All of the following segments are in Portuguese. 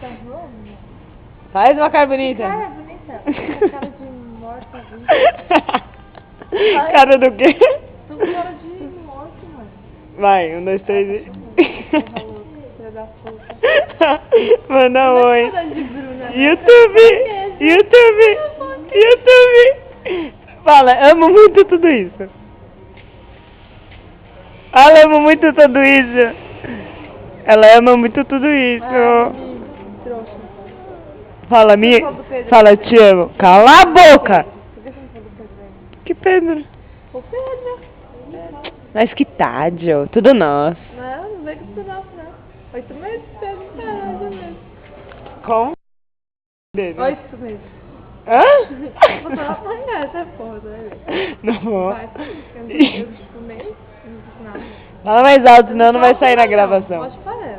Tá vendo? Faz uma cara bonita. Cara bonita. Essa cara de morta, viu? Cara do quê? Tô com cara de morto, mano. Vai, 1, 2, 3 e... Porra louca, filha da puta. Manda Não é oi. cara de Bruna, né? YouTube! YouTube! Fala, amo muito tudo isso. Ela ama muito tudo isso. Ela ama muito tudo isso. Trouxa. Fala, fala, te amo. Cala a boca! Por que você não falou do Pedro ainda? Que Pedro? O Pedro. Mas que tarde, tudo nosso. Não vem com isso não, não. 8 meses, Pedro. Caralho, 8 meses. Com? Dele. 8 meses. Hã? Vou falar pra cá, essa porra, né? Não vou. Vai, eu tipo, mês, não disse nada. Fala mais alto, senão não vai sair na gravação. Pode parar.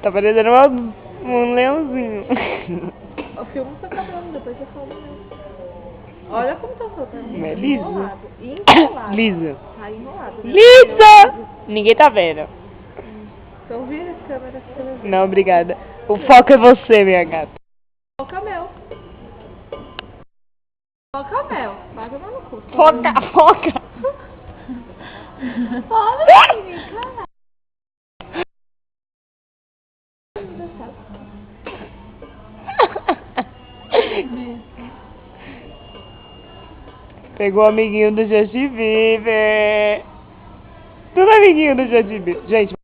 Tá parecendo um leãozinho. O filme tá acabando, depois eu falo mesmo. Olha como tá soltando. É liso. Enrolado. Liso. Tá enrolado. Né? Lisa! Ninguém tá vendo. Então vira a câmera. Não, obrigada. O foco é você, minha gata. Foca mel. Foca mel. Vai tomar no cu. Foca! Fala, menino, caralho. Pegou o amiguinho do Justin Bieber. Tudo amiguinho do Justin Bieber. Gente,